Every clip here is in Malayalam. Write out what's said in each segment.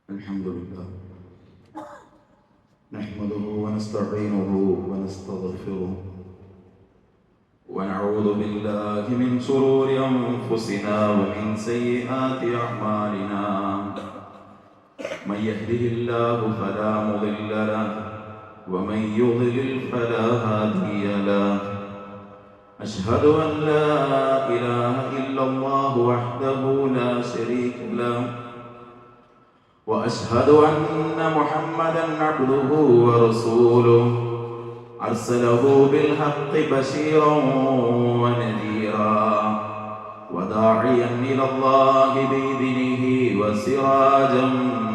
الحمد لله نحمده ونستعينه ونستغفره ونعوذ بالله من شرور أنفسنا ومن سيئات أعمالنا من يهده الله فلا مضل له ومن يضلل فلا هادي له أشهد أن لا إله إلا الله وحده لا شريك له وأشهد أن محمدًا عبده ورسوله أرسله بالحق بشيرًا ونذيرًا وداعيًا إلى الله بإذنه وسراجًا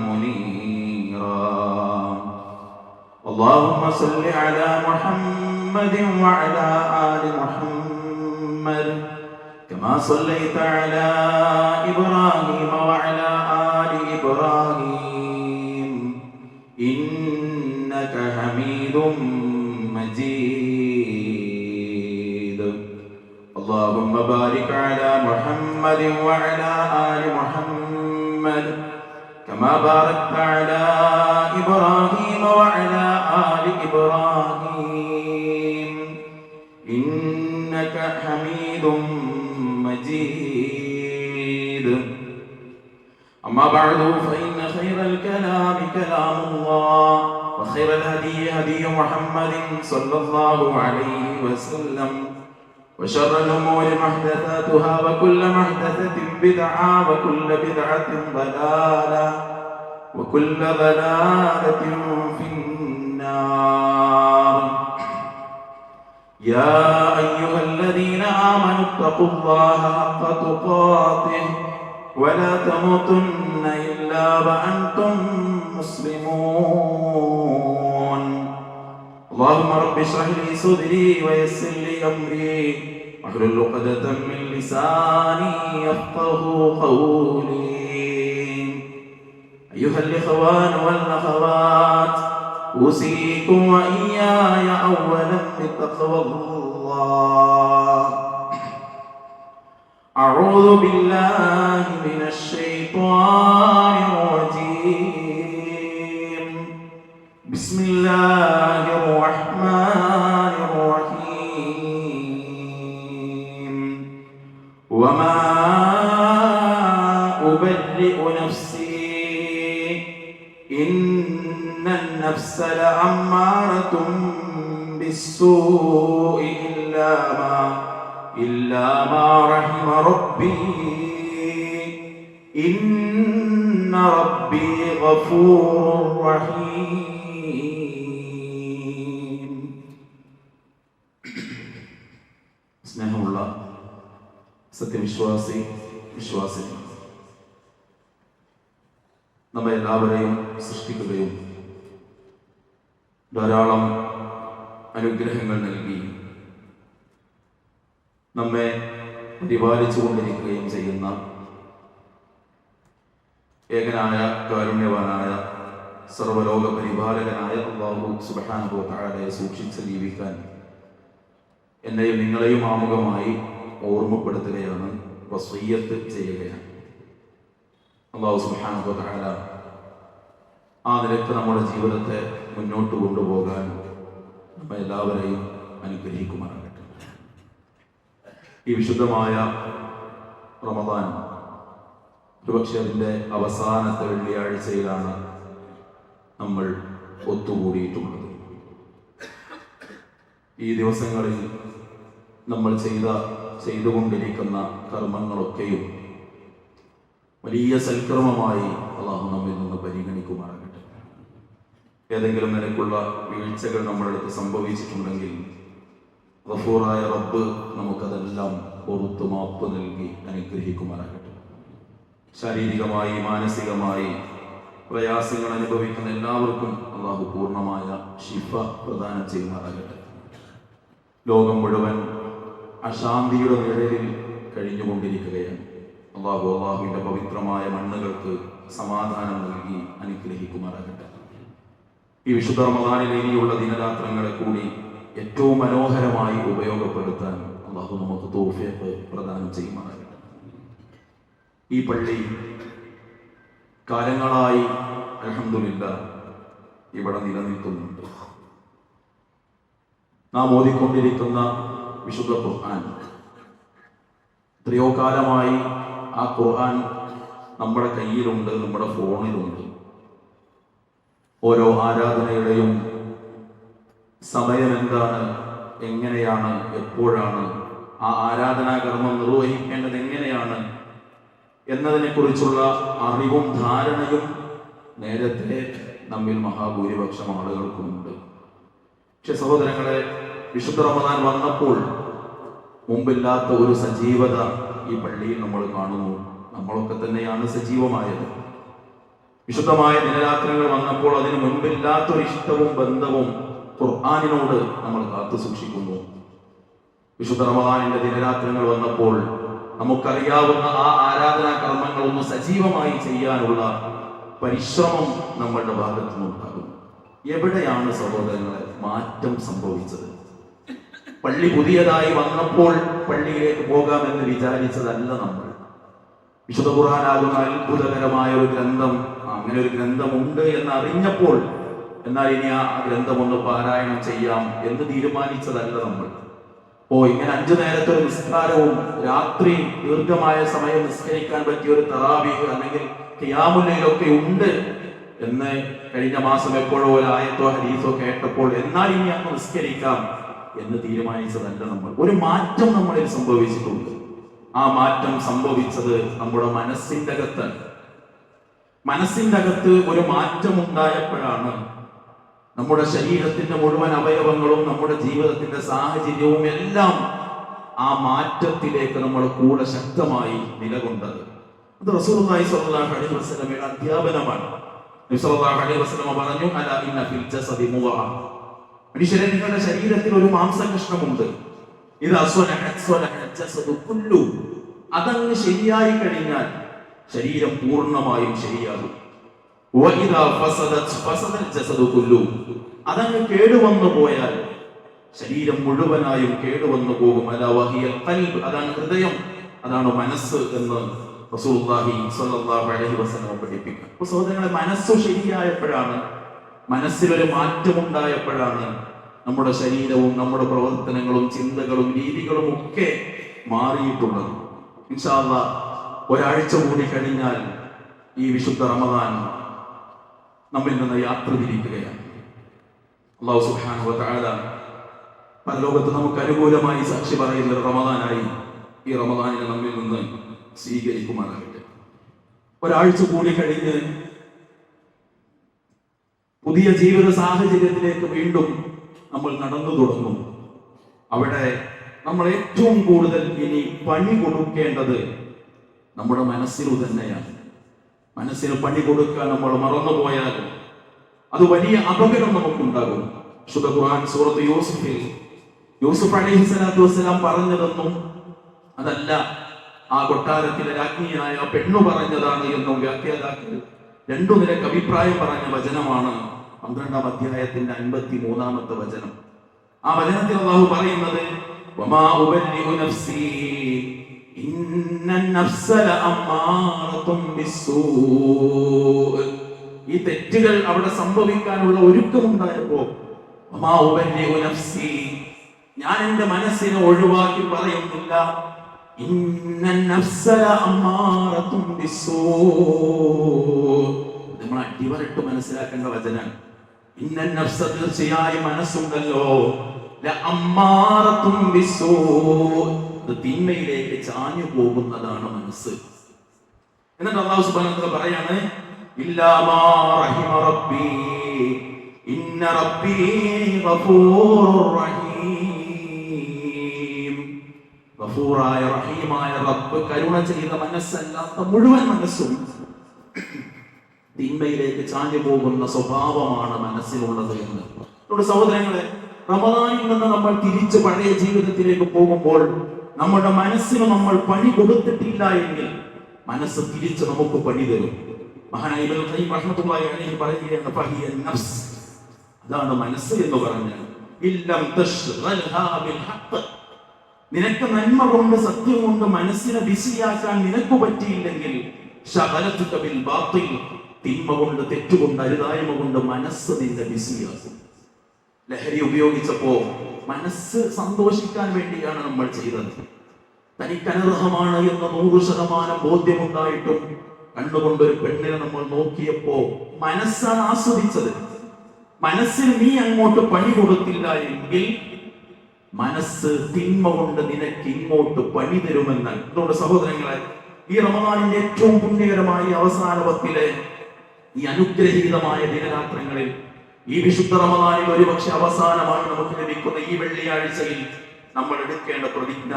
منيرًا اللهم صل على محمد وعلى آل محمد كما صليت على إبراهيم وعلى آل إبراهيم إنك حميد مجيد اللهم بارك على محمد وعلى آل محمد كما باركت على إبراهيم وعلى آل إبراهيم إنك حميد مجيد أما بعد فإن خير الكلام كلام الله وخير الهدي هدي محمد صلى الله عليه وسلم وشر الأمور محدثاتها وكل محدثة بدعة وكل بدعة ضلالة وكل ضلالة في النار يا أيها الذين آمنوا اتقوا الله حق تقاته ولا تموتن إلا وأنتم مسلمون اللهم رب اشرح لي صدري ويسر لي أمري واحلل عقدة من لساني يفقهوا قولي أيها الإخوان والأخوات أوصيكم وإياي أولا بتقوى الله أعوذ بالله من الشيطان الرجيم بسم الله الرحمن الرحيم وما أبرئ نفسي إن النفس لأمارة بالسوء إلا ما رحم ربي إن ربي غفور رحيم സ്നേഹമുള്ള വിശ്വാസി നമ്മെ എല്ലാവരെയും സൃഷ്ടിക്കുകയും ധാരാളം അനുഗ്രഹങ്ങൾ നൽകി നമ്മെ പരിപാലിച്ചുകൊണ്ടിരിക്കുകയും ചെയ്യുന്ന ഏകനായ കാരുണ്യവാനായ സർവലോക പരിപാലകനായ അല്ലാഹു സുബ്ഹാനഹു വ തആലയെ സൂക്ഷിച്ച് ജീവിക്കാൻ എന്നെയും നിങ്ങളെയും ആമുഖമായി ഓർമ്മപ്പെടുത്തുകയാണ്, വസിയ്യത്ത് ചെയ്യുകയാണ്. അല്ലാഹു സുബ്ഹാനഹു വ തആല ആ നിലയ്ക്ക് നമ്മുടെ ജീവിതത്തെ മുന്നോട്ട് കൊണ്ടുപോകാൻ നമ്മെ എല്ലാവരെയും അനുഗ്രഹിക്കുമാറാകട്ടെ. ഈ വിശുദ്ധമായ റമദാൻ ഒരുപക്ഷെ അതിൻ്റെ അവസാനത്തെ വെള്ളിയാഴ്ചയിലാണ് നമ്മൾ ഒത്തുകൂടിയിട്ടുള്ളത്. ഈ ദിവസങ്ങളിൽ നമ്മൾ ചെയ്തുകൊണ്ടിരിക്കുന്ന കർമ്മങ്ങളൊക്കെയും വലിയ സൽക്കർമ്മമായി അല്ലാഹു നമ്മിൽ നിന്ന് പരിഗണിക്കുമാറാകട്ടെ. ഏതെങ്കിലും നിലയ്ക്കുള്ള വീഴ്ചകൾ നമ്മുടെ അടുത്ത് സംഭവിച്ചിട്ടുണ്ടെങ്കിൽ ഗഫൂറായ റബ്ബ് നമുക്കതെല്ലാം പുറത്തു മാപ്പ് നൽകി അനുഗ്രഹിക്കുമാറാകട്ടെ. ശാരീരികമായി മാനസികമായി പ്രയാസങ്ങൾ അനുഭവിക്കുന്ന എല്ലാവർക്കും അല്ലാഹു പൂർണ്ണമായ ശിഫ പ്രദാനം ചെയ്യുമാറാകട്ടെ. ലോകം മുഴുവൻ അശാന്തിയുടെ നിഴലിൽ കഴിഞ്ഞുകൊണ്ടിരിക്കുകയാണ്. അല്ലാഹുവിൻ്റെ പവിത്രമായ മണ്ണുകൾക്ക് സമാധാനം നൽകി അനുഗ്രഹിക്കുമാറാകട്ടെ. ഈ വിശുദ്ധ റമദാനിലെ ഇനിയുള്ള ദിനരാത്രങ്ങളെ കൂടി ഏറ്റവും മനോഹരമായി ഉപയോഗപ്പെടുത്താൻ അല്ലാഹു നമുക്ക് തൗഫീഖ് പ്രദാനം ചെയ്യുമാറാകട്ടെ. ഈ പള്ളി കാലങ്ങളായി അൽഹംദുലില്ലാഹ് ഇവിടെ നിലനിൽക്കുന്നുണ്ട്. നാം ഓതിക്കൊണ്ടിരിക്കുന്ന വിശുദ്ധ ഖുർആൻ, എത്രയോ കാലമായി ആ ഖുർആൻ നമ്മുടെ കയ്യിലുണ്ട്, നമ്മുടെ ഫോണിലുണ്ട്. ഓരോ ആരാധനയുടെയും സമയം എന്താണ്, എങ്ങനെയാണ്, എപ്പോഴാണ് ആ ആരാധനാകർമ്മം നിർവഹിക്കേണ്ടത്, എങ്ങനെയാണ് എന്നതിനെ കുറിച്ചുള്ള അറിവും ധാരണയും നേരത്തെ നമ്മിൽ മഹാഭൂരിപക്ഷം ആളുകൾക്കുമുണ്ട്. പക്ഷെ സഹോദരങ്ങളെ, വിശുദ്ധ റമദാൻ വന്നപ്പോൾ മുമ്പില്ലാത്ത ഒരു സജീവത ഈ പള്ളിയിൽ നമ്മൾ കാണുന്നു. നമ്മളൊക്കെ തന്നെയാണ് സജീവമായത്. വിശുദ്ധമായ ദിനരാത്രങ്ങൾ വന്നപ്പോൾ അതിന് മുൻപില്ലാത്തൊരു ഇഷ്ടവും ബന്ധവും ഖുർആനിനോട് നമ്മൾ കാത്തു സൂക്ഷിക്കുന്നു. വിശുദ്ധ റമദാനിന്റെ ദിനരാത്രങ്ങൾ വന്നപ്പോൾ നമുക്കറിയാവുന്ന ആ ആരാധനാ കർമ്മങ്ങൾ ഒന്ന് സജീവമായി ചെയ്യാനുള്ള പരിശ്രമം നമ്മളുടെ ഭാഗത്തു നിന്നുണ്ടാകും. എവിടെയാണ് സഹോദരങ്ങളെ മാറ്റം സംഭവിച്ചത്? പള്ളി പുതിയതായി വന്നപ്പോൾ പള്ളിയിലേക്ക് പോകാമെന്ന് വിചാരിച്ചതല്ല നമ്മൾ. വിശുദ്ധ ഖുർആനാകുന്ന അത്ഭുതകരമായ ഒരു ഗ്രന്ഥം, അങ്ങനെ ഒരു ഗ്രന്ഥമുണ്ട് എന്ന് അറിഞ്ഞപ്പോൾ എന്നാൽ ഇനി ആ ഗ്രന്ഥം ഒന്ന് പാരായണം ചെയ്യാം എന്ന് തീരുമാനിച്ചതല്ല നമ്മൾ. ഇങ്ങനെ 5 നേരത്തെ ഒരു നിസ്കാരവും രാത്രി ദീർഘമായ സമയം നിസ്കരിക്കാൻ പറ്റിയ ഒരു തറാവീഹ് അല്ലെങ്കിൽ ഖിയാമുൽ ലൈലൊക്കെ ഉണ്ട് എന്ന് കഴിഞ്ഞ മാസം എപ്പോഴോ ഒരു ആയത്തോ ഹദീസോ കേട്ടപ്പോൾ എന്നാൽ ഇനി അങ്ങ് നിസ്കരിക്കാം എന്ന് തീരുമാനിച്ചതല്ല നമ്മൾ. ഒരു മാറ്റം നമ്മളിൽ സംഭവിച്ചിട്ടുണ്ട്. ആ മാറ്റം സംഭവിച്ചത് നമ്മുടെ മനസ്സിന്റെ അകത്താണ്. മനസ്സിന്റെ അകത്ത് ഒരു മാറ്റം ഉണ്ടായപ്പോഴാണ് നമ്മുടെ ശരീരത്തിന്റെ മുഴുവൻ അവയവങ്ങളും നമ്മുടെ ജീവിതത്തിന്റെ സാഹചര്യവും എല്ലാം ആ മാറ്റത്തിലേക്ക് നമ്മുടെ കൂടെ ശക്തമായി നിലകൊണ്ടത്. അത് റസൂലുള്ളാഹി സ്വല്ലല്ലാഹു അലൈഹി വസല്ലമയുടെ അധ്യാപനമാണ്. നബി സ്വല്ലല്ലാഹു അലൈഹി വസല്ലമ പറഞ്ഞു, അലാ ഇന്ന ഫിൽ ജസദി മുദ്ഗ. മനുഷ്യരെ, നിങ്ങളുടെ ശരീരത്തിൽ ഒരു മാംസകഷ്ണമുണ്ട്. ഇത് അതങ്ങ് ശരിയായി കഴിഞ്ഞാൽ ശരീരം പൂർണ്ണമായും ശരിയാകും. അതങ്ങ് കേടുവന്നു പോയാൽ ശരീരം മുഴുവനായും കേടുവന്നു പോകും. അതാണ് ഹൃദയം, അതാണ് മനസ്സ് എന്ന് റസൂലുള്ളാഹി സ്വല്ലല്ലാഹു അലൈഹി വസല്ലം പഠിപ്പിക്കുക. അപ്പോൾ സഹോദരങ്ങളെ, മനസ്സ് ശരിയായപ്പോഴാണ്, മനസ്സിലൊരു മാറ്റമുണ്ടായപ്പോഴാണ് നമ്മുടെ ശരീരവും നമ്മുടെ പ്രവർത്തനങ്ങളും ചിന്തകളും രീതികളും ഒക്കെ മാറിയിട്ടുള്ളത്. ഇൻഷാ അല്ലാഹ് ഒരാഴ്ച കൂടി കഴിഞ്ഞാൽ ഈ വിശുദ്ധ റമദാൻ നമ്മിൽ നിന്ന് യാത്ര തിരിക്കുകയാണ്. അല്ലാഹു സുബ്ഹാനഹു വ തആല പരലോകത്ത് നമുക്ക് അനുകൂലമായി സാക്ഷി പറയുന്ന ഒരു റമദാനായി ഈ റമദാനിനെ നമ്മിൽ നിന്ന് സ്വീകരിക്കുമാറാകട്ടെ. ഒരാഴ്ച കൂടി കഴിഞ്ഞ് പുതിയ ജീവിത സാഹചര്യത്തിലേക്ക് വീണ്ടും നമ്മൾ നടന്നു തുടങ്ങും. അവിടെ നമ്മൾ ഏറ്റവും കൂടുതൽ ഇനി പണി കൊടുക്കേണ്ടത് നമ്മുടെ മനസ്സിനു തന്നെയാണ്. മനസ്സിന് പണി കൊടുക്കാൻ നമ്മൾ മറന്നുപോയാൽ അത് വലിയ അപകടം നമുക്കുണ്ടാകും. വിശുദ്ധ ഖുർആൻ സൂറത്ത് യൂസുഫിൽ യൂസുഫ് അലൈഹിസ്സലാത്തു വസ്സലാം പറഞ്ഞതൊന്നും അതല്ല ആ കൊട്ടാരത്തിലെ രാജ്ഞിയായ പെണ്ണു പറഞ്ഞതാണ് എന്നും വ്യാഖ്യാതാക്കൾ 2 നിലക്ക് അഭിപ്രായം പറഞ്ഞ വചനമാണ് 12-ാം അധ്യായത്തിന്റെ 53-ാമത്തെ വചനം. ആ വചനത്തിൽ അല്ലാഹു പറയുന്നത്, വമാ ഉബല്ലിഉ നഫ്സി ഇന്നൻ നഫ്സ ലഅമ്മാറത്തും ബിസ്സൂഅ്. ഈ തെറ്റുകൾ അവിടെ സംഭവിക്കാനുള്ള ഒരുക്കമുണ്ടായപ്പോ വമാ ഉബല്ലിഉ നഫ്സി, ഞാൻ എന്റെ മനസ്സിനെ ഒഴിവാക്കി പറയുന്നില്ല. ഇന്നൻ നഫ്സ ലഅമ്മാറത്തും ബിസ്സൂഅ്, നമ്മൾ അടിവരട്ട് മനസ്സിലാക്കേണ്ട വചനാണ്. ഇന്നൻ നഫ്സ, തീർച്ചയായും മനസ്സുണ്ടല്ലോ, ലഅമ്മാറത്തും ബിസ്സൂഅ്, തിന്മയിലേക്ക് ചാഞ്ഞു പോകുന്നതാണ് മനസ്സ്. എന്നിട്ട് അല്ലാഹു സുബ്ഹാനഹു വ തആല പറയാണ്, ഇല്ലാ മാ റഹിമ റബ്ബി ഇന്ന റബ്ബി ഗഫൂറുർ റഹീം. ഗഫൂറായ റഹീമായ റബ്ബ് കരുണ ചെയ്ത മനസ്സല്ലാത്ത മുഴുവൻ മനസ്സും തിന്മയിലേക്ക് ചാഞ്ഞു പോകുന്ന സ്വഭാവമാണ് മനസ്സിലുള്ളത് എന്ന്. നമ്മുടെ സഹോദരങ്ങളെ, റമദാനിൽ നിന്ന് നമ്മൾ തിരിച്ച് പഴയ ജീവിതത്തിലേക്ക് പോകുമ്പോൾ നമ്മുടെ മനസ്സിന് നമ്മൾ പണി കൊടുത്തിട്ടില്ല എങ്കിൽ മനസ്സ് തിരിച്ച് നമുക്ക് പണി തരും. മഹാനായ ഇബ്നുൽ ഖയ്യിം റഹ്മത്തുള്ളാഹി അലൈഹി പറയുകയാണ്, ഫഹിയ നഫ്സ്, അതാണ് മനസ്സ് എന്ന് പറഞ്ഞാൽ, ഇല്ലം തശ്ഗൽഹാ ബിൽ ഹഖ്, നിനക്ക് നന്മ കൊണ്ട് സത്യം കൊണ്ട് മനസ്സിനെ ബിസിയാക്കാൻ നിനക്ക് പറ്റിയില്ലെങ്കിൽ ശഗലതുക ബിൽ ബാത്തിൽ, തിന്മ കൊണ്ട്, തെറ്റുകൊണ്ട്, അരുതായ്മ കൊണ്ട് മനസ്സ് നിന്നെ ബിസിയാക്കും. ലഹരി ഉപയോഗിച്ചപ്പോ മനസ്സ് സന്തോഷിക്കാൻ വേണ്ടിയാണ് നമ്മൾ ചെയ്തത്. തനിക്ക് അനർഹമാണ് എന്ന 100% ബോധ്യമുണ്ടായിട്ടും കണ്ണുകൊണ്ടൊരു പെണ്ണിനെ നമ്മൾ നോക്കിയപ്പോ മനസ്സാണ് ആസ്വദിച്ചത്. മനസ്സിന് നീ അങ്ങോട്ട് പണി കൊടുത്തില്ല എങ്കിൽ മനസ്സ് തിന്മ കൊണ്ട് നിനക്ക് ഇങ്ങോട്ട് പണി തരുമെന്ന്. അതുകൊണ്ട് സഹോദരങ്ങളെ, ഈ റമദാനിന്റെ ഏറ്റവും പുണ്യകരമായ അവസാന പത്തിലെ ഈ അനുഗ്രഹീതമായ ദിനരാത്രങ്ങളിൽ, ഈ വിശുദ്ധ റമദാനിൽ ഒരുപക്ഷെ അവസാനമായി നമുക്ക് ലഭിക്കുന്ന ഈ വെള്ളിയാഴ്ചയിൽ നമ്മൾ എടുക്കേണ്ട പ്രതിജ്ഞ,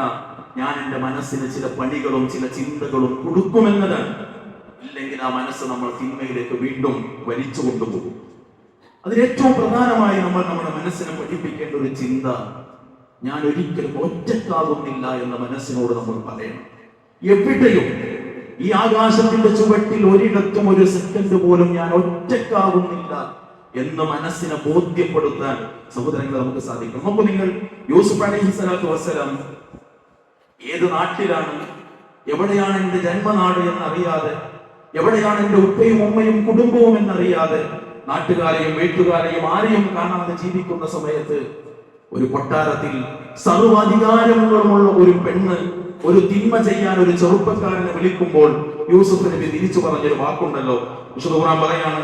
ഞാൻ എൻ്റെ മനസ്സിന് ചില പണികളും ചില ചിന്തകളും കൊടുക്കുമെന്നതാണ്. ഇല്ലെങ്കിൽ ആ മനസ്സ് നമ്മൾ തിന്മയിലേക്ക് വീണ്ടും വലിച്ചു കൊണ്ടുപോകും. അതിലേറ്റവും പ്രധാനമായി നമ്മൾ നമ്മുടെ മനസ്സിനെ പഠിപ്പിക്കേണ്ട ഒരു ചിന്ത, ഞാൻ ഒരിക്കലും ഒറ്റക്കാകുന്നില്ല എന്ന മനസ്സിനോട് നമ്മൾ പറയണം. എവിടെയും ഈ ആകാശത്തിന്റെ ചുവട്ടിൽ ഒരിടത്തും ഒരു സെക്കൻഡ് പോലും ഞാൻ ഒറ്റക്കാകുന്നില്ല എന്ന് മനസ്സിനെ ബോധ്യപ്പെടുത്താൻ സഹോദരങ്ങളെ നമുക്ക് സാധിക്കും. നോക്കൂ, നിങ്ങൾ യൂസുഫ് അലൈഹിസ്സലാത്തു വസ്സലാം ഏത് നാട്ടിലാണ്, എവിടെയാണ് എന്റെ ജന്മനാട് എന്നറിയാതെ, എവിടെയാണ് എന്റെ ഉപ്പയും ഉമ്മയും കുടുംബവും എന്നറിയാതെ, നാട്ടുകാരെയും വീട്ടുകാരെയും ആരെയും കാണാതെ ജീവിക്കുന്ന സമയത്ത് ഒരു കൊട്ടാരത്തിൽ സർവാധികാരങ്ങളുമുള്ള ഒരു പെണ്ണ് ഒരു തിന്മ ചെയ്യാൻ ഒരു ചെറുപ്പക്കാരനെ വിളിക്കുമ്പോൾ യൂസുഫ് നബി തിരിച്ചു പറഞ്ഞൊരു വാക്കുണ്ടല്ലോ. വിശുദ്ധ ഖുർആൻ പറയാണ്,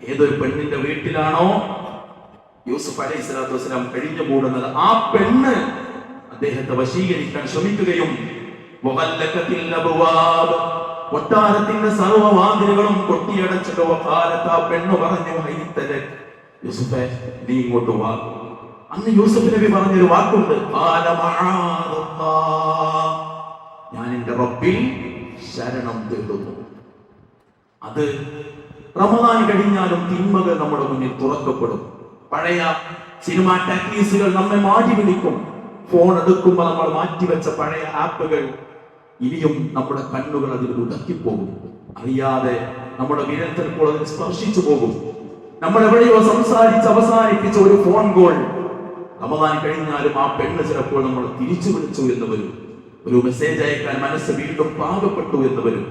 ഏതൊരു പെണ്ണിന്റെ വീട്ടിലാണോ യൂസുഫ് അലൈഹിസ്സലാത്തു വസ്സലാം കഴിഞ്ഞു കൂടുന്നത്, ആ പെണ്ണ് അദ്ദേഹത്തെ വശീകരിക്കാൻ ശ്രമിക്കുകയും കൊട്ടാരത്തിന്റെ സർവ്വവാതിലുകളും കൊട്ടിയടച്ചിട്ട് ആ പെണ്ണ് പറഞ്ഞു, യൂസുഫേ നീ ഇങ്ങോട്ട് വാ. അന്ന് യൂസുഫ് നബി പറഞ്ഞൊരു വാക്കുണ്ട്, ഞാൻ എന്റെ റബ്ബിൽ ശരണം തേടുന്നു. അത് റമദാൻ കഴിഞ്ഞാലും തിന്മകൾ നമ്മുടെ മുന്നിൽ തുറക്കപ്പെടും. പഴയ സിനിമ ടാക്കീസുകൾ നമ്മെ മാറ്റി വിളിക്കും. ഫോൺ എടുക്കുമ്പോൾ നമ്മൾ മാറ്റിവെച്ച പഴയ ആപ്പുകൾ ഇനിയും നമ്മുടെ കണ്ണുകൾ അതിൽ ഉടക്കിപ്പോകും. അറിയാതെ നമ്മുടെ വിരൽ ചിലപ്പോൾ അതിൽ സ്പർശിച്ചു പോകും. നമ്മൾ എവിടെയോ സംസാരിച്ച് അവസാനിപ്പിച്ച ഒരു ഫോൺ കോൾ റമദാൻ കഴിഞ്ഞാലും ആ പെണ്ണ് ചിലപ്പോൾ നമ്മൾ തിരിച്ചു വിളിച്ചു എന്ന് വരും. ഒരു മെസ്സേജ് അയക്കാൻ മനസ്സ് വീണ്ടും പാകപ്പെട്ടു എന്ന് വരും.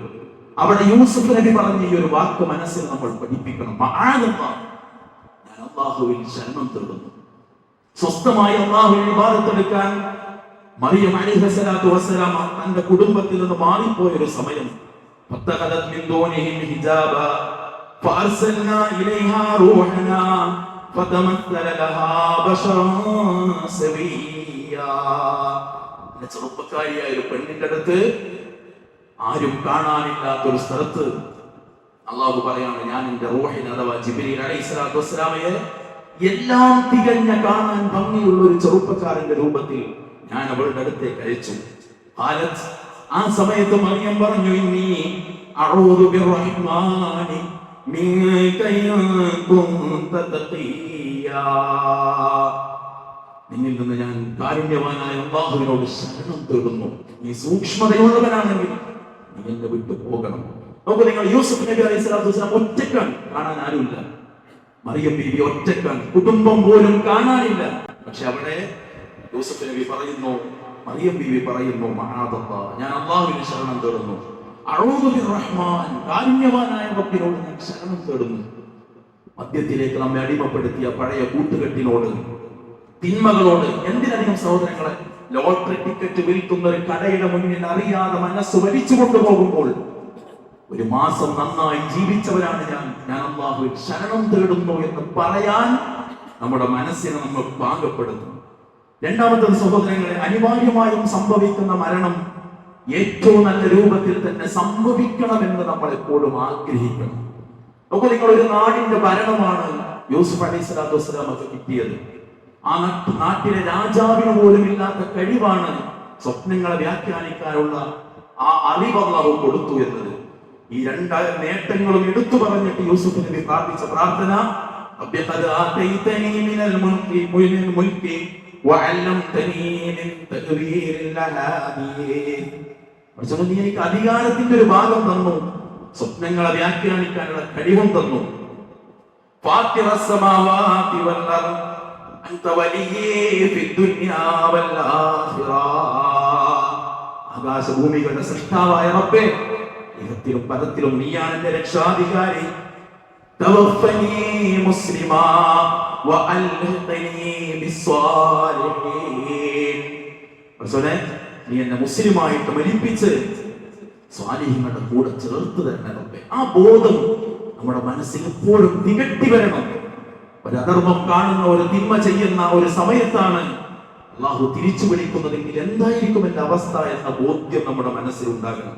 അവിടെ യൂസുഫ് നബി പറഞ്ഞ ഈ ഒരു വാക്ക് മനസ്സിൽ നമ്മൾ പഠിപ്പിക്കണം. ഞാൻ അല്ലാഹുവിൽ ശരണം തേടുന്നു. സ്വസ്ഥമായി അല്ലാഹുവിനെ ഇബാദത്തെടുക്കാൻ മറിയം അലൈഹിസ്സലാത്തു വസ്സലാം തന്റെ കുടുംബത്തിൽ നിന്ന് മാറിപ്പോയ ഒരു സമയം, ഫത്തഖദത് മിൻ ദൂനിഹിം ഹിജാബ ഫഅർസൽനാ ഇലൈഹാ റൂഹനാ ഫതമസ്സല ലഹാ ബശറൻ സവിയ്യാ. ചെറുപ്പക്കാരിയായ ഒരു പെണ്ണിന്റെ അടുത്ത് ആരും കാണാനില്ലാത്ത ഒരു സ്ഥലത്ത് അള്ളാഹു പറയാണ്, ഞാൻ എന്റെ റൂഹിനെ അഥവാ ജിബ്രീൽ അലൈഹിസ്സലാത്തു വസ്സലാമയെ എല്ലാം തികഞ്ഞ കാണാൻ ഭംഗിയുള്ള ഒരു ചെറുപ്പക്കാരന്റെ രൂപത്തിൽ ഞാൻ അവളുടെ അടുത്തേക്ക് അയച്ചു. ആ സമയത്ത് മറിയം പറഞ്ഞു, ഇന്നി അഊദു ബിർറഹ്മാനി മിൻക ഇൻ കുൻത തഖിയാ. നിന്നിൽ നിന്ന് ഞാൻ കാരുണ്യവാനായ അല്ലാഹുവിനോട് ശരണം തേടുന്നു. നീ സൂക്ഷ്മതയുള്ളവനാണെങ്കിൽ നീ എന്നെ വിട്ടു പോകണം. നോക്കൂ, നിങ്ങൾ യൂസുഫ് നബി അലൈഹിസ്സലാത്തു വസ്സലാം ഒറ്റക്കാണ്, കാണാൻ ആരുമില്ല. മറിയം ബീവി ഒറ്റക്കാണ്, കുടുംബം പോലും കാണാനില്ല. പക്ഷെ അവിടെ യൂസുഫ് നബി പറയുന്നു, മറിയം ബീവി പറയുന്നു, മഅദല്ലാഹ്, ഞാൻ അല്ലാഹുവിനെ ശരണം തേടുന്നു. അഊദു ബിർറഹ്മാൻ, കാരുണ്യവാനായ റബ്ബിനോട് ഞാൻ ശരണം തേടുന്നു. മദ്യത്തിലേക്ക് നമ്മെ അടിമപ്പെടുത്തിയ പഴയ കൂട്ടുകെട്ടിനോട്, തിന്മകളോട്. എന്തിനധികം സഹോദരങ്ങളെ, ലോട്ടറി ടിക്കറ്റ് വിൽക്കുന്ന ഒരു കടയുടെ മുന്നിൽ അറിയാതെ മനസ്സ് വലിച്ചു കൊണ്ടുപോകുമ്പോൾ, ഒരു മാസം നന്നായി ജീവിച്ചവരാണ് ഞാൻ അല്ലാഹുവിൽ ശരണം തേടുന്നു എന്ന് പറയാൻ നമ്മുടെ മനസ്സിനെ നമ്മൾ പാകപ്പെടുത്തുന്നു. രണ്ടാമത്തെ സഹോദരങ്ങളെ, അനിവാര്യമായും സംഭവിക്കുന്ന മരണം ഏറ്റവും നല്ല രൂപത്തിൽ തന്നെ സംഭവിക്കണമെന്ന് നമ്മൾ എപ്പോഴും ആഗ്രഹിക്കണം. അപ്പോൾ നിങ്ങൾ ഒരു നാടിന്റെ ഭരണമാണ് യൂസുഫ് അലൈഹിസ്സലാത്തു വസ്സലാമക്ക് കിട്ടിയത്. ആ നാട്ടിലെ രാജാവിന് പോലും ഇല്ലാത്ത കഴിവാണ് സ്വപ്നങ്ങളെ വ്യാഖ്യാനിക്കാനുള്ള ആ അറിവ് അല്ലാഹു കൊടുത്തു എന്നത്. ഈ രണ്ട് നേട്ടങ്ങളും എടുത്തു പറഞ്ഞിട്ട് യൂസുഫ് നബി പ്രാർത്ഥിച്ച പ്രാർത്ഥന, റബ്ബി ഖദ് ആതൈതനി മിനൽ മുൽക്കി വഅല്ലംതനി മിൻ തഅ്വീലിൽ ഹദീസ്. അപ്പോൾ നീ എനിക്ക് അധികാരത്തിന്റെ ഒരു ഭാഗം തന്നു, സ്വപ്നങ്ങളെ വ്യാഖ്യാനിക്കാനുള്ള കഴിവും തന്നു. ഫാത്തിറസ് സമാവാതി വൽ അർദ്, അൻത വലിയീ ഫിദ്ദുനിയാ വൽ ആഖിറ. ആകാശഭൂമികളുടെ സൃഷ്ടാവായ റബ്ബേ, ഇഹത്തിലും പരത്തിലും നീയാണ് എന്റെ രക്ഷാധികാരി. തവഫനി മുസ്ലിമാ വഅൽഹിഖനി ബിസ്സാലിഹീൻ. റസൂലേ, നീ എന്നെ മുസ്ലിമായിട്ട് മരിപ്പിച്ച് സ്വാലിഹീങ്ങളുടെ കൂടെ ചേർത്ത് തന്നെ റബ്ബേ. ആ ബോധം നമ്മുടെ മനസ്സിൽ എപ്പോഴും തികട്ടി വരണം. ഒരു അധർമ്മം കാണുന്ന, ഒരു തിന്മ ചെയ്യുന്ന ഒരു സമയത്താണ് അള്ളാഹു തിരിച്ചു വിളിക്കുന്നതെങ്കിൽ എന്തായിരിക്കും എന്റെ അവസ്ഥ എന്ന ബോധ്യം നമ്മുടെ മനസ്സിൽ ഉണ്ടാകണം.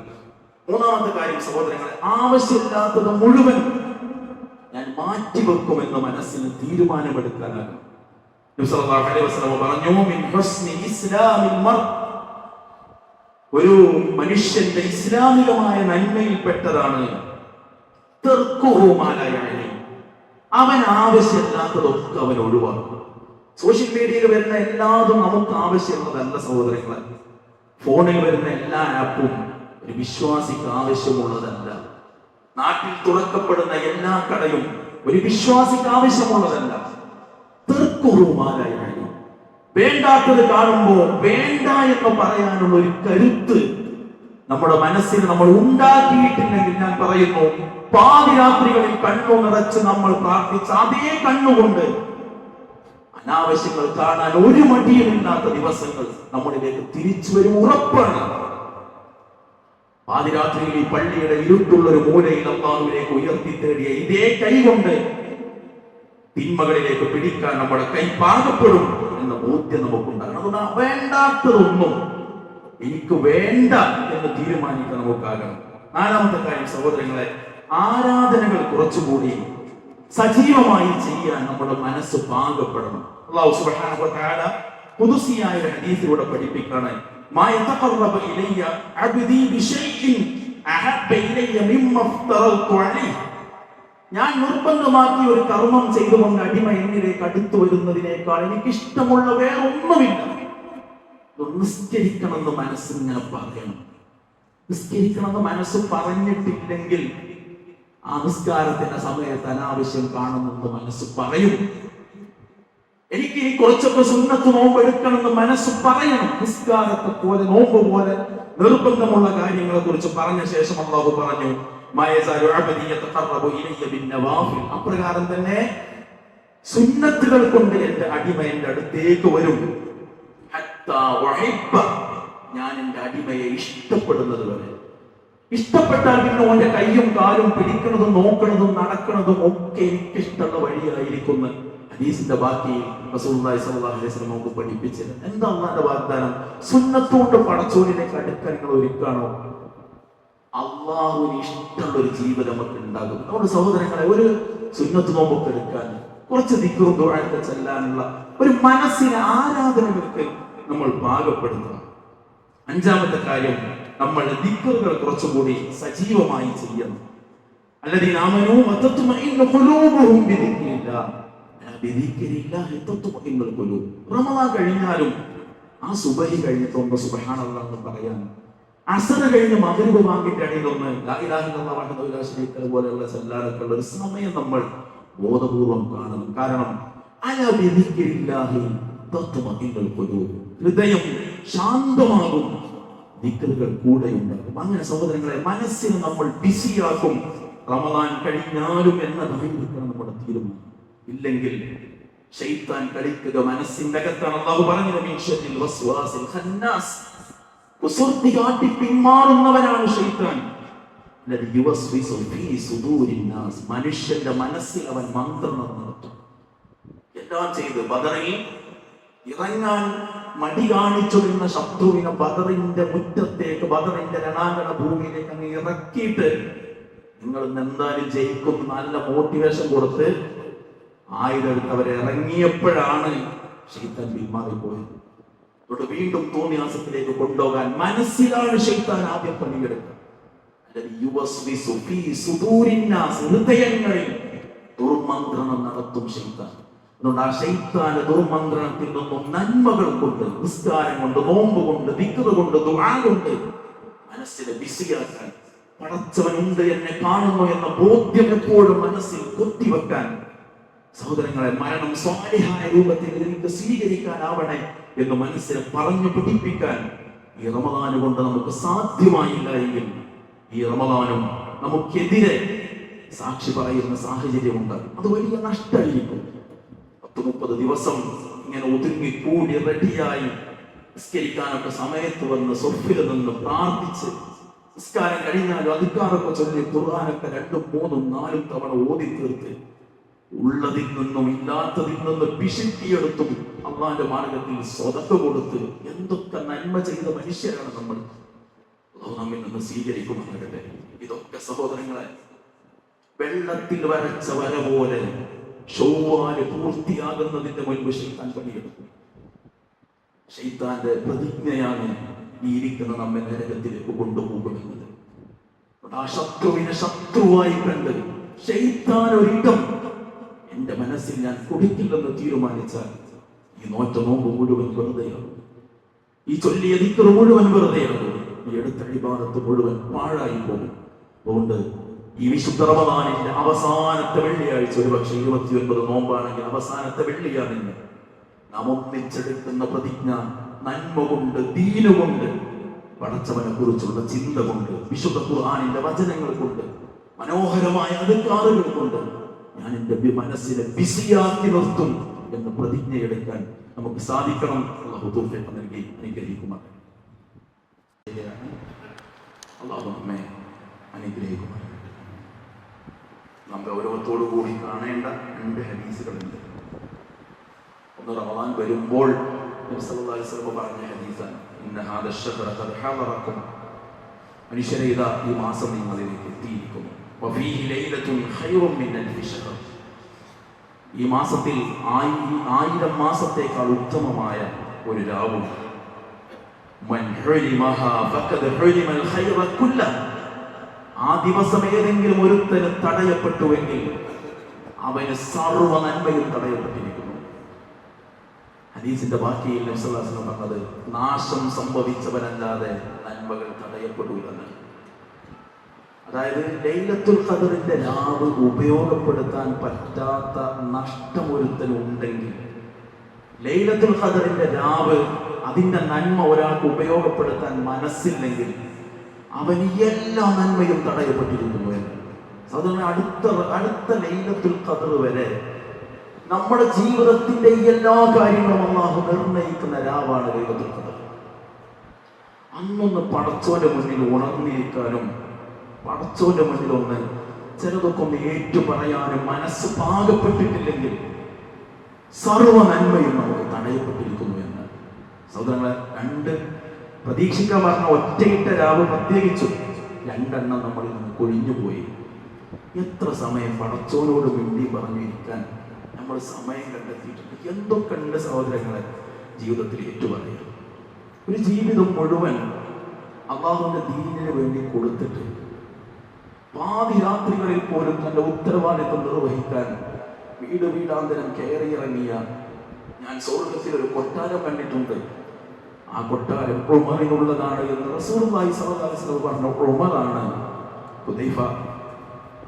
മൂന്നാമത്തെ കാര്യം സഹോദരങ്ങളെ, ആവശ്യമില്ലാത്തത് മുഴുവൻ ഞാൻ മാറ്റിവെക്കുമെന്ന് മനസ്സിന് തീരുമാനമെടുക്കാനാകും. നബി സല്ലല്ലാഹു അലൈഹി വസല്ലം പറഞ്ഞു, മിൻ ഹുസ്നി ഇസ്ലാമിൽ മർഅ്, ഒരു മനുഷ്യന്റെ ഇസ്ലാമികമായ നന്മയിൽപ്പെട്ടതാണ് തർക്കുഹു മാ ലാ യഅനി, അവൻ ആവശ്യമില്ലാത്തതൊക്കെ അവൻ ഒഴിവാക്കും. സോഷ്യൽ മീഡിയയിൽ വരുന്ന എല്ലാതും നമുക്ക് ആവശ്യമുള്ളതല്ല സഹോദരങ്ങളെ. ഫോണിൽ വരുന്ന എല്ലാ ആപ്പും ഒരു വിശ്വാസിക്ക് ആവശ്യമുള്ളതല്ല. നാട്ടിൽ തുറക്കപ്പെടുന്ന എല്ലാ കടയും ഒരു വിശ്വാസിക്ക് ആവശ്യമുള്ളതല്ല. തർക്കുഹു മാ ലാ യഅനി, വേണ്ടാത്തത് കാണുമ്പോൾ വേണ്ട എന്ന് പറയാനുള്ള ഒരു കരുത്ത് നമ്മുടെ മനസ്സിൽ നമ്മൾ ഉണ്ടാക്കിയിട്ടില്ലെങ്കിൽ, ഞാൻ പറയുന്നു, പാതിരാത്രികളിൽ കണ്ണു നിറച്ച് നമ്മൾ പ്രാർത്ഥിച്ച അതേ കണ്ണുകൊണ്ട് അനാവശ്യങ്ങൾ കാണാൻ ഒരു മടിയുമില്ലാത്ത ദിവസങ്ങൾ നമ്മളിലേക്ക് തിരിച്ചു വരും, ഉറപ്പാണ്. പാതിരാത്രിയിൽ ഈ പള്ളിയുടെ ഇരുട്ടുള്ള ഒരു മൂലയിൽ അല്ലാഹുവിലേക്ക് ഉയർത്തി തേടിയ ഇതേ കൈ കൊണ്ട് തിന്മകളിലേക്ക് പിടിക്കാൻ നമ്മുടെ കൈ പാകപ്പെടും എന്ന ബോധ്യം നമുക്കുണ്ടാകണം. അതുകൊണ്ട് വേണ്ടാത്തതൊന്നും എനിക്ക് വേണ്ട എന്ന് തീരുമാനിക്കാൻ നമുക്കാകണം. നാലാമത്തെ കാര്യം സഹോദരങ്ങളെ, ആരാധനകൾ കുറച്ചുകൂടി സജീവമായി ചെയ്യാൻ നമ്മുടെ മനസ്സ് പാകപ്പെടണം. അല്ലാഹു സുബ്ഹാനഹു വ തആല ഖുദ്സിയായ ഒരു ഹദീസിലൂടെ പഠിപ്പിക്കുകയാണ്, മാ യതഖറബ ഇലയ്യ അബ്ദി ബിശൈഇൻ അഹബ്ബ ഇലയ്യ മിമ്മ ഇഫ്തറൽതു അലൈഹി. ഞാൻ നിർബന്ധമാക്കി ഒരു കർമ്മം ചെയ്തുകൊണ്ട് അടിമ എന്നിലേക്ക് അടുത്തു വരുന്നതിനേക്കാൾ എനിക്ക് ഇഷ്ടമുള്ള വേറൊന്നുമില്ല. നിസ്കരിക്കണമെന്ന് മനസ്സിങ്ങനെ പറയണം. നിസ്കരിക്കണമെന്ന് മനസ്സ് പറഞ്ഞിട്ടില്ലെങ്കിൽ ആ നിസ്കാരത്തിന്റെ സമയത്ത് അനാവശ്യം കാണുമെന്ന് മനസ്സ് പറയും. എനിക്ക് ഇനി കുറച്ചൊക്കെ സുന്നത്ത് നോമ്പ് എടുക്കണമെന്ന് മനസ്സ് പറയണം. നിസ്കാരത്തെ പോലെ നോമ്പ് പോലെ നിർബന്ധമുള്ള കാര്യങ്ങളെ കുറിച്ച് പറഞ്ഞ ശേഷം അല്ലാഹു പറഞ്ഞു, അപ്രകാരം തന്നെ സുന്നത്തുകൾ കൊണ്ട് എന്റെ അടിമ എന്റെ അടുത്തേക്ക് വരും, ഞാൻ എന്റെ അടിമയെ ഇഷ്ടപ്പെടുന്നത് വരെ. ഇഷ്ടപ്പെട്ടാൽ പിന്നെ ഓന്റെ കയ്യും കാലും പിടിക്കുന്നതും നോക്കുന്നതും നടക്കുന്നതും ഒക്കെ എനിക്കിഷ്ടമുള്ള വഴിയായിരിക്കും. ഹദീസിന്റെ ബാക്കി റസൂലുള്ളാഹി സ്വല്ലല്ലാഹു അലൈഹി വസല്ലം നമുക്ക് പഠിപ്പിച്ചത് എന്താ? അല്ലാഹുവിന്റെ വാഗ്ദാനം, സുന്നത്തുകൊണ്ട് പടച്ചോനിലേക്ക് അടുക്കാൻ നിങ്ങൾ ഒരുക്കാണോ? അള്ളാഹുവിന് ഇഷ്ടമുള്ള ഒരു ജീവിതം നമുക്ക് ഉണ്ടാകും. നമ്മുടെ സഹോദരങ്ങളെ, ഒരു സുന്നത്ത് നോമ്പൊക്കെ എടുക്കാൻ, കുറച്ച് ദിക്റും ദുആയൊക്കെ ചെല്ലാനുള്ള ഒരു മനസ്സിനെ ആരാധനകൾക്ക് നമ്മൾ പാകപ്പെടുത്തണം. അഞ്ചാമത്തെ കാര്യം, നമ്മൾ ദിക്റുകൾ കുറച്ചുകൂടി സജീവമായി ചെയ്യണം. അല്ലദീന ആമനൂ വതത്മഇന്നു ഖുലൂബുഹും ബിദിക്രില്ലാഹ്, ബിദിക്രില്ലാഹി തത്മഇന്നുൽ ഖുലൂബ്. റമളാൻ കഴിഞ്ഞാലും ആ സുബഹി കഴിഞ്ഞിട്ടൊന്ന് സുബ്ഹാനല്ലാഹ് എന്ന് പറയാൻ, അസർ കഴിഞ്ഞ് മഗ്രിബ് ബാങ്കിന്റെ ഇടയിലൊന്ന് ലാ ഇലാഹ ഇല്ലല്ലാഹു വഹ്ദഹു ലാ ശരീക ലഹു പോലെയുള്ള സല്ലാത്തുള്ള ഒരു സമയം നമ്മൾ ബോധപൂർവം കാണണം. കാരണം അലാ ബിദിക്രില്ലാഹി തത്മഇന്നുൽ ഖുലൂബ്, ഹൃദയം ശാന്തമാകും, ദിക്റുകൾ കൂടെ ഉണ്ടാകും. അങ്ങനെ സഹോദരങ്ങളെ, മനസ്സിനെ നമ്മൾ ബിസിയാക്കും. റമളാൻ കഴിഞ്ഞാലും എന്നതായിരിക്കണം നമ്മുടെ തീരുമാനം. ഇല്ലെങ്കിൽ ശൈത്താൻ കളിക്കുക മനസ്സിന്റെ അകത്താണ്. അല്ലാഹു പറഞ്ഞത്, മിൻ ശർരിൽ വസ്വാസിൽ ഖന്നാസ്, കുസൃതി കാട്ടി പിന്മാറുന്നവനാണ് ശൈത്താൻ. യുവസ്വിസു ഫീ സുദൂരിൻ നാസ്, മനുഷ്യന്റെ മനസ്സിൽ അവൻ മന്ത്രണം നടത്തും. എല്ലാം ചെയ്ത് ബദറിൽ ഇറങ്ങാൻ മടി കാണിച്ചുവരുന്ന ശത്രുവിനെ ബദറിന്റെ മുറ്റത്തേക്ക്, ബദറിന്റെ രണാങ്കണ ഭൂമിയിലേക്ക് അങ്ങ് ഇറക്കിയിട്ട് നിങ്ങൾ എന്തായാലും ജയിക്കും നല്ല മോട്ടിവേഷൻ കൊടുത്ത് ആയുധെടുത്തവരെ ഇറങ്ങിയപ്പോഴാണ് ശൈത്താൻ പിന്മാറിപ്പോയത്. അതുകൊണ്ട് വീണ്ടും തോന്നിയാസത്തിലേക്ക് കൊണ്ടുപോകാൻ മനസ്സിലാണ് ശൈത്താൻ ആദ്യം പണിയെടുക്കുക. ഹൃദയങ്ങളിൽ ദുർമന്ത്രണം നടത്തും ശൈത്താൻ. അതുകൊണ്ട് ആ ശൈത്താന്റെ ദുർമന്ത്രണത്തിൽ നിന്നും നന്മകൾ കൊണ്ട്, നിസ്കാരം കൊണ്ട്, നോമ്പ് കൊണ്ട്, ദിക്ർ കൊണ്ട്, ദുആ കൊണ്ട് മനസ്സിനെ ബിസിയാക്കാൻ, പടച്ചവനുണ്ട് എന്നെ കാണുന്നു എന്ന ബോധ്യം എപ്പോഴും മനസ്സിൽ കൊത്തിവെക്കാൻ സഹോദരങ്ങളെ, മരണം സ്വാലിഹായ രൂപത്തിൽ എനിക്ക് സ്വീകരിക്കാനാവണേ എന്ന് മനസ്സിനെ പറഞ്ഞു പഠിപ്പിക്കാൻ ഈ റമദാൻ കൊണ്ട് നമുക്ക് സാധ്യമായില്ല എങ്കിൽ ഈ റമദാനും നമുക്കെതിരെ സാക്ഷി പറയുന്ന സാഹചര്യമുണ്ട്. അത് വലിയ നഷ്ടമായിരിക്കും. 10-30 ദിവസം ഇങ്ങനെ ഒതുങ്ങി കൂടി റെഡിയായി നിസ്കരിക്കാനൊക്കെ സമയത്ത് വന്ന് സ്വഫിൽ നിന്ന് പ്രാർത്ഥിച്ച് നിസ്കാരം കഴിഞ്ഞാലും അധികാരമൊക്കെ ചൊല്ലി ഖുർആനൊക്കെ 2, 3, 4 തവണ ഓതി തീർത്ത് ഉള്ളതിൽ നിന്നും ഇല്ലാത്തതിൽ നിന്ന് പിശുക്കിയെടുത്തും അള്ളാന്റെ മാർഗത്തിൽ സ്വതക്ക കൊടുത്ത് എന്തൊക്കെ നന്മ ചെയ്ത മനുഷ്യരാണ് നമ്മൾ. നമ്മിൽ നിന്ന് സ്വീകരിക്കുമെന്നാകട്ടെ. ഇതൊക്കെ സഹോദരങ്ങളെ വെള്ളത്തിൽ വരച്ച വര പോലെ ഷവ്വാൽ പൂർത്തിയാകുന്നതിന്റെ മുൻപ് ശൈത്താൻ പണിയെടുക്കും. ശൈത്താന്റെ പ്രതിജ്ഞയാണ് ഈ ഇരിക്കുന്ന നമ്മെ നരകത്തിലേക്ക് കൊണ്ടുപോകുമെന്നത്. ആ ശത്രുവിനെ ശത്രുവായി കണ്ട് ശൈത്താൻ ഒരിക്കലും എന്റെ മനസ്സിൽ ഞാൻ കുടിക്കില്ലെന്ന് തീരുമാനിച്ചാൽ ഈ നോറ്റ നോമ്പ് മുഴുവൻ വെറുതെയാണ്, ഈ ചൊല്ലിയ ദിക്ർ മുഴുവൻ വെറുതെയാണ്, ഈ എടുത്ത ഇബാദത്ത് മുഴുവൻ പാഴായി പോകും. അതുകൊണ്ട് ഈ വിശുദ്ധ റമദാനിന്റെ അവസാനത്തെ വെള്ളിയാഴ്ച, ഒരുപക്ഷെ 29 നോമ്പാണെങ്കിൽ അവസാനത്തെ വെള്ളിയാണെന്ന് നാം ഒന്നിച്ചെടുക്കുന്ന പ്രതിജ്ഞ നന്മ കൊണ്ട്, ദീനുകൊണ്ട്, പടച്ചവനെ കുറിച്ചുള്ള ചിന്ത കൊണ്ട്, വിശുദ്ധ ഖുർആനിന്റെ വചനങ്ങൾ കൊണ്ട്, മനോഹരമായ അധികാറുകൾ കൊണ്ട് ഞാൻ എന്റെ മനസ്സിനെ ബിസിയാക്കി നിർത്തും എന്ന് പ്രതിജ്ഞയെടുക്കാൻ നമുക്ക് സാധിക്കണം. അല്ലാഹു തൗഫീഖ് നൽകി അനുഗ്രഹിക്കുമാറാകട്ടെ. അല്ലാഹു നമ്മെ അനുഗ്രഹിക്കുമാറാകട്ടെ. നാം ഗൗരവത്തോടു കൂടി കാണേണ്ട 2 ഹദീസുകളുണ്ട്. ഒന്ന്, റമദാൻ വരുമ്പോൾ നബി സല്ലല്ലാഹു അലൈഹി വസല്ലം പറഞ്ഞ ഹദീസാണ്, ഇന്ന ഹാദ അശ്ശഹറ ഖദ് ഹദറക്കും, മനുഷ്യരെ ഇതാ ഈ മാസം നിങ്ങളിലേക്ക് എത്തിയിരിക്കുന്നു. വഫീഹി ലൈലത്തുൻ ഖൈറും മിൻ അൽഫി ശഹർ, ഈ മാസത്തിൽ 1000 മാസത്തേക്കാൾ ഉത്തമമായ ഒരു രാവും. മൻ ഹുരിമഹാ ഫഖദ് ഹുരിമൽ ഖൈറ കുല്ലഹു, ആ ദിവസം ഏതെങ്കിലും ഒരുത്തന് തടയപ്പെട്ടുവെങ്കിൽ അവന് സർവ്വ നന്മയും തടയപ്പെട്ടിരിക്കുന്നു. ഹദീസിന്റെ ബാക്കിയിൽ നബി സല്ലല്ലാഹു അലൈഹി വസല്ലം പറഞ്ഞത്, നാശം സംഭവിച്ചവനല്ലാതെ നന്മകൾ തടയപ്പെടൂലെന്ന്. അതായത് ലൈലത്തുൽ ഖദറിന്റെ രാവ് ഉപയോഗപ്പെടുത്താൻ പറ്റാത്ത നഷ്ടം ഒരുത്തനുണ്ടെങ്കിൽ, ലൈലത്തുൽ ഖദറിന്റെ രാവ് അതിന്റെ നന്മ ഒരാൾക്ക് ഉപയോഗപ്പെടുത്താൻ മനസ്സില്ലെങ്കിൽ അവന് എല്ലാ നന്മയും തടയപ്പെട്ടിരിക്കുന്നു എന്ന്. സാധാരണ അടുത്ത ലൈലത്തുൽ ഖദർ വരെ നമ്മുടെ ജീവിതത്തിന്റെ എല്ലാ കാര്യങ്ങളും അല്ലാഹു നിർണയിക്കുന്ന രാവാണ് ലൈലത്തുൽ ഖദർ. അന്നൊന്ന് പടച്ചോന്റെ മുന്നിൽ ഉണർന്നിരിക്കാനും പടച്ചോന്റെ മുന്നിൽ ഒന്ന് ചിലതൊക്കെ ഒന്ന് ഏറ്റു പറയാനും മനസ്സ് പാകപ്പെട്ടിട്ടില്ലെങ്കിൽ സർവ്വ നന്മയും നമുക്ക് തടയപ്പെട്ടിരിക്കുന്നു എന്ന്. സഹോദരങ്ങളെ, 2 പ്രതീക്ഷിക്കാൻ പറഞ്ഞ ഒറ്റയിട്ട രാവ് പ്രത്യേകിച്ചും 2 നമ്മളിൽ നിന്ന് കൊഴിഞ്ഞുപോയി. എത്ര സമയം പടച്ചോനോട് മിണ്ടി പറഞ്ഞിരിക്കാൻ നമ്മൾ സമയം കണ്ടെത്തിയിട്ടുണ്ട്. എന്തൊക്കെ ഉണ്ട് സഹോദരങ്ങളെ ജീവിതത്തിൽ ഏറ്റുപറയുക. ഒരു ജീവിതം മുഴുവൻ അല്ലാഹുവിന്റെ ദീനിന് വേണ്ടി കൊടുത്തിട്ട് പാതിരാത്രികളിൽ പോലും തന്റെ ഉത്തരവാദിത്വം നിർവഹിക്കാൻ വീടാന്തരം കയറിയിറങ്ങിയ ഞാൻ സ്വർഗ്ഗത്തിൽ ഒരു കൊട്ടാരം കണ്ടിട്ടുണ്ട്. ആ കൊട്ടാരം ഉമറിനുള്ളതാണ് എന്ന് റസൂലുള്ളാഹി സ്വല്ലല്ലാഹു അലൈഹി വസല്ലം പറഞ്ഞ ഉമറാണ്. ഹുദൈഫ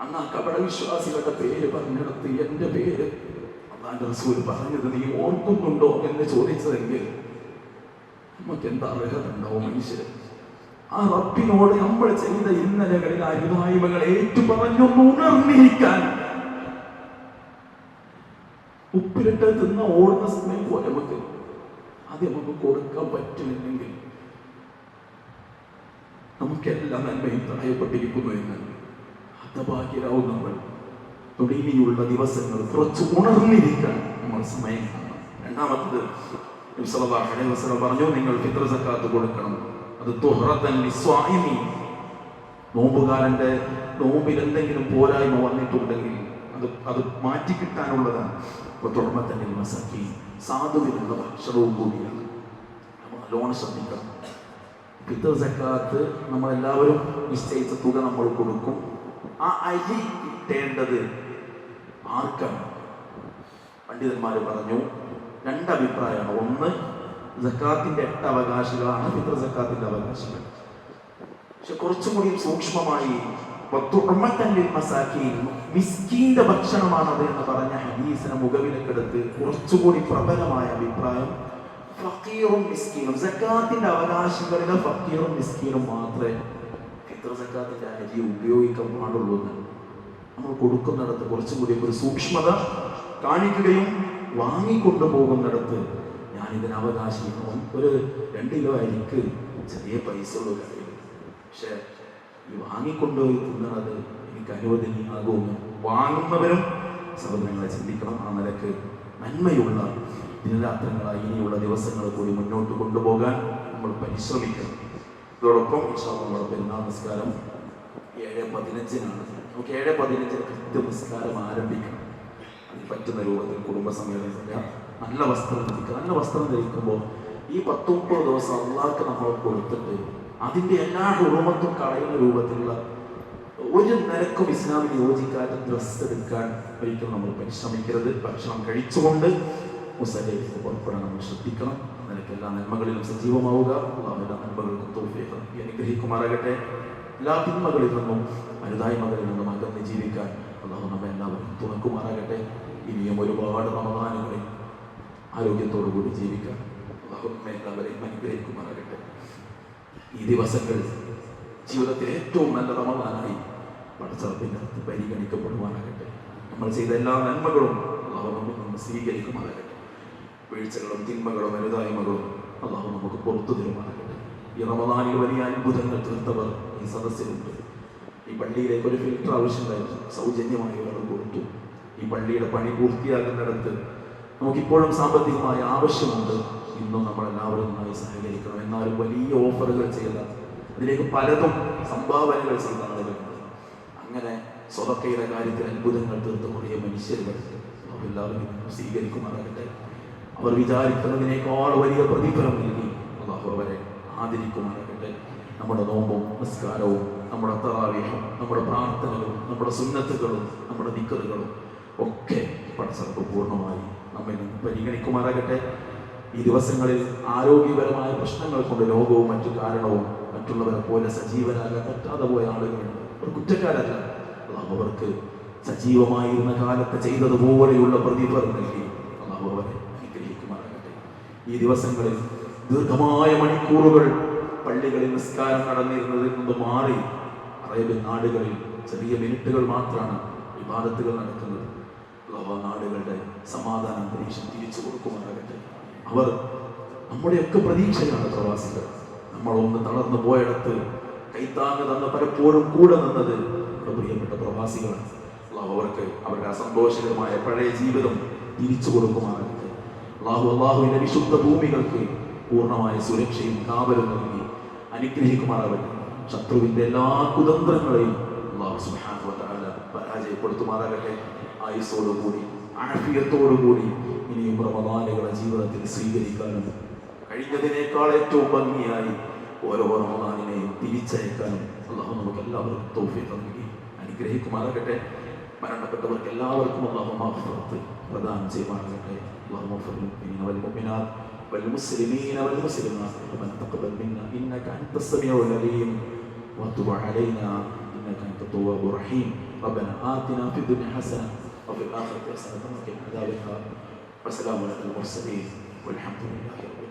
അന്ന് ആ കപട വിശ്വാസികളുടെ പേര് പറഞ്ഞെടുത്ത് എന്റെ പേര് അല്ലാഹുവിന്റെ റസൂൽ പറഞ്ഞത് നീ ഓർക്കുന്നുണ്ടോ എന്ന് ചോദിച്ചതെങ്കിൽ നമുക്ക് എന്താ അർഹത ഉണ്ടാവും മനുഷ്യർ? ആ റബ്ബിനോട് നമ്മൾ ചെയ്ത ഇന്നലകളിൽ അരുതായ്മകൾ ഏറ്റു പറഞ്ഞൊന്ന് ഉണർന്നിരിക്കാൻ ഉപ്പിലിട്ട് തിന്ന ഓടുന്ന സമയം പോലെ നമുക്ക് കൊടുക്കാൻ പറ്റുന്നില്ലെങ്കിൽ നമുക്കെല്ലാം നന്മയും തടയപ്പെട്ടിരിക്കുന്നു എന്ന് ഹതഭാഗ്യരാവും നമ്മൾ. തുടങ്ങിയുള്ള ദിവസങ്ങൾ കുറച്ച് ഉണർന്നിരിക്കാൻ നമ്മൾ സമയം കാണണം. രണ്ടാമത്തത് നബി സല്ലല്ലാഹു അലൈഹി വസല്ലം പറഞ്ഞു, നിങ്ങൾ ഫിത്ർ സക്കാത്ത് കൊടുക്കണം. അത് തുഹ്റത്തൻ ലിസ്വാഇമി, നോമ്പുകാരന്റെ നോമ്പിൽ എന്തെങ്കിലും പോരായ്മ വന്നിട്ടുണ്ടെങ്കിൽ അത് മാറ്റിക്കിട്ടാനുള്ളതാണ്. സാധുവിനുള്ള ഭക്ഷണവും കൂടിയാണ്. നമ്മൾ നല്ലോണം ശ്രദ്ധിക്കണം. ഫിത്ർ സക്കാത്ത് നമ്മളെല്ലാവരും നിശ്ചയിച്ച തുക നമ്മൾ കൊടുക്കും. ആ അരി കിട്ടേണ്ടത് ആർക്കാണ്? പണ്ഡിതന്മാർ പറഞ്ഞു 2 അഭിപ്രായമാണ്. ഒന്ന്, സക്കാത്തിന്റെ 8 അവകാശികളാണ് ഫിത്ർ സക്കാത്തിന്റെ അവകാശികൾ. പക്ഷെ കുറച്ചും കൂടി സൂക്ഷ്മമായി മിസ്കീന്റെ ഭക്ഷണമാണത് എന്ന് പറഞ്ഞ ഹദീസിനെ മുഖവിലക്കെടുത്ത് കുറച്ചുകൂടി പ്രബലമായ അഭിപ്രായം ഫക്കീറും മിസ്കീനും, സക്കാത്തിന്റെ അവകാശികളിലെ ഫക്കീറും മിസ്കീനും മാത്രമേ ഫിത്ർ സക്കാത്തിന്റെ അരി ഉപയോഗിക്കാൻ പാടുള്ളൂ എന്ന്. നമ്മൾ കൊടുക്കുന്നിടത്ത് കുറച്ചും കൂടി ഒരു സൂക്ഷ്മത കാണിക്കുകയും വാങ്ങിക്കൊണ്ടുപോകുന്നിടത്ത് ഞാൻ ഇതിന് അവകാശി, ഒരു 2 കിലോ അരിക്ക് ചെറിയ പൈസ ഉള്ള കാര്യം, പക്ഷെ ഈ വാങ്ങിക്കൊണ്ടുപോയി തിന്നണത് എനിക്ക് അനുവദനീയമാകുമെന്ന് വാങ്ങുന്നവരും സഹോദരങ്ങളെ ചിന്തിക്കണം. ആ നിലക്ക് നന്മയുള്ള ദിനരാത്രങ്ങളായി ഇനിയുള്ള ദിവസങ്ങൾ കൂടി മുന്നോട്ട് കൊണ്ടുപോകാൻ നമ്മൾ പരിശ്രമിക്കണം. ഇതോടൊപ്പം നമ്മുടെ പെരുന്നാൾ നിസ്കാരം 7:15 നമുക്ക് 7:15 കൃത്യ നിസ്കാരം ആരംഭിക്കണം. അതിന് പറ്റുന്ന രൂപത്തിൽ കുടുംബസമേതം നല്ല വസ്ത്രം ധരിക്കുക. നല്ല വസ്ത്രം ധരിക്കുമ്പോൾ ഈ 10-30 ദിവസം അള്ളാഹ്ക്ക് നമ്മൾ കൊടുത്തിട്ട് അതിൻ്റെ എല്ലാ ഹുറുമത്തും കളയുന്ന രൂപത്തിലുള്ള ഒരു നിരക്കും ഇസ്ലാമിന് യോജിക്കാത്ത ഡ്രസ്സ് എടുക്കാൻ ഒരിക്കലും നമ്മൾ പരിശ്രമിക്കരുത്. ഭക്ഷണം കഴിച്ചുകൊണ്ട് മുസല്ലയിലേക്ക് പുറപ്പെടാൻ നമ്മൾ ശ്രദ്ധിക്കണം. നിനക്ക് എല്ലാ നന്മകളിലും സജീവമാവുക. അല്ലാഹു എല്ലാ നന്മകൾക്കും തൗഫീഖ് നൽകി അനുഗ്രഹിക്കുമാറാകട്ടെ. എല്ലാ തിന്മകളിൽ നിന്നും അരുതായ്മകളിൽ നിന്നും അകന്ന് ജീവിക്കാൻ അല്ലാഹു നമ്മെ എല്ലാവരും തുണക്കുമാറാകട്ടെ. ഇനിയും ഒരുപാട് റമദാനുകളിൽ ആരോഗ്യത്തോടു കൂടി ജീവിക്കാൻ അല്ലാഹു നമ്മെ എല്ലാവരെയും അനുഗ്രഹിക്കുമാറാകട്ടെ. ഈ ദിവസങ്ങൾ ജീവിതത്തിലെ ഏറ്റവും നല്ല റമദാനായി പടച്ചറപ്പിന്റെ പരിഗണിക്കപ്പെടുവാനാകട്ടെ. നമ്മൾ ചെയ്ത എല്ലാ നന്മകളും അല്ലാഹു നമുക്ക് സ്വീകരിക്കുമാറാകട്ടെ. വീഴ്ചകളും തിന്മകളും അരുതായ്മകളും അല്ലാഹു നമുക്ക് പുറത്തു തരുമാറാകട്ടെ. ഈ റമദാനിൽ വലിയ അത്ഭുതങ്ങൾ തീർത്തവർ ഈ സദസ്സിലുണ്ട്. ഈ പള്ളിയിലേക്ക് ഒരു ഫിൽറ്റർ ആവശ്യമുണ്ടായിരുന്നു, സൗജന്യമായി ഒരാൾ കൊടുത്തു. ഈ പള്ളിയുടെ പണി പൂർത്തിയാകുന്നിടത്ത് നമുക്കിപ്പോഴും സാമ്പത്തികമായ ആവശ്യമുണ്ട്. ഇന്നും നമ്മളെല്ലാവരും നന്നായി സഹകരിക്കണം. എന്നാലും വലിയ ഓഫറുകൾ ചെയ്ത, അതിലേക്ക് പലതും സംഭാവനകൾ ചെയ്ത ആളുകളുണ്ട്. അങ്ങനെ സ്വതക്കയുടെ കാര്യത്തിൽ അത്ഭുതങ്ങൾ തീർത്ത കുറേ മനുഷ്യരുണ്ട്. അവരെല്ലാവരും സ്വീകരിക്കുമാറാകട്ടെ. അവർ വിചാരിക്കുന്നതിനേക്കാൾ വലിയ പ്രതിഫലം നൽകി അല്ലാഹു അവരെ ആദരിക്കുമാറാകട്ടെ. നമ്മുടെ നോമ്പും നിസ്കാരവും നമ്മുടെ തറാവീഹും നമ്മുടെ പ്രാർത്ഥനകളും നമ്മുടെ സുന്നത്തുകളും നമ്മുടെ ദിക്റുകളും ഒക്കെ പടച്ചറപ്പ് പൂർണ്ണമായി നമ്മെ പരിഗണിക്കുമാറാകട്ടെ. ഈ ദിവസങ്ങളിൽ ആരോഗ്യപരമായ പ്രശ്നങ്ങൾ കൊണ്ട് രോഗവും മറ്റു കാരണവും മറ്റുള്ളവരെ പോലെ സജീവനാകാൻ പറ്റാതെ പോയ ആളുകളുണ്ട്. അവർ കുറ്റക്കാരല്ല. അല്ലാഹു അവർക്ക് സജീവമായിരുന്ന കാലത്ത് ചെയ്തതുപോലെയുള്ള പ്രതിഫലം നൽകി അല്ലാഹു അവരെ അനുഗ്രഹിക്കുമാറാകട്ടെ. ഈ ദിവസങ്ങളിൽ ദീർഘമായ മണിക്കൂറുകൾ പള്ളികളിൽ നിസ്കാരം നടന്നിരുന്നതിൽ നിന്ന് മാറി അറേബ്യൻ നാടുകളിൽ ചെറിയ മിനിറ്റുകൾ മാത്രമാണ് ഇബാദത്തുകൾ നടക്കുന്നത്. അല്ലാഹു നാടുകളുടെ സമാധാന അന്തരീക്ഷം തിരിച്ചു കൊടുക്കുമാറാകട്ടെ. അവർ നമ്മുടെയൊക്കെ പ്രതീക്ഷയാണ് പ്രവാസികൾ. നമ്മളൊന്ന് തളർന്നു പോയിടത്ത് കൈത്താങ്ങ് തന്ന പലപ്പോഴും കൂടെ നിന്നത് നമ്മുടെ പ്രിയപ്പെട്ട പ്രവാസികളാണ്. അല്ലാഹു അവർക്ക് അവരുടെ അസന്തോഷകരമായ പഴയ ജീവിതം തിരിച്ചു കൊടുക്കുമാറാകട്ടെ. അല്ലാഹുവിന്റെ വിശുദ്ധ ഭൂമികൾക്ക് പൂർണ്ണമായ സുരക്ഷയും കാവലും നൽകി അനുഗ്രഹിക്കുമാറാകട്ടെ. ശത്രുവിന്റെ എല്ലാ കുതന്ത്രങ്ങളെയും അല്ലാഹു സുബ്ഹാനഹു വ തആല പരാജയപ്പെടുത്തുമാറാകട്ടെ. ആയുസ്സോടുകൂടി ആഫിയത്തോടുകൂടി ഇനിയും റമദാനുകളെ ജീവിതത്തിൽ സ്വീകരിക്കാനും കഴിഞ്ഞതിനേക്കാൾ ഏറ്റവും ഭംഗിയായി ഓരോ റമദാനിനെയും തിരിച്ചയക്കാനും അല്ലാഹു നമുക്ക് എല്ലാവർക്കും തൗഫീഖ് നൽകി അനുഗ്രഹിക്കുമാറാകട്ടെ. മരണപ്പെട്ടവർക്ക് എല്ലാവർക്കും അല്ലാഹു മഗ്ഫിറത്ത് പ്രദാനം ചെയ്യുമാറാകട്ടെ. അല്ലാഹു മുഅ്മിനീന വൽ മുഅ്മിനാത്ത് والمسلمين والمسلمات ربنا تقبل منا انك انت السميع العليم وتب علينا انك انت التواب الرحيم. ربنا آتنا في الدنيا حسنه وفي الاخره حسنه وقنا عذاب النار. والسلام على المرسلين والحمد لله رب العالمين.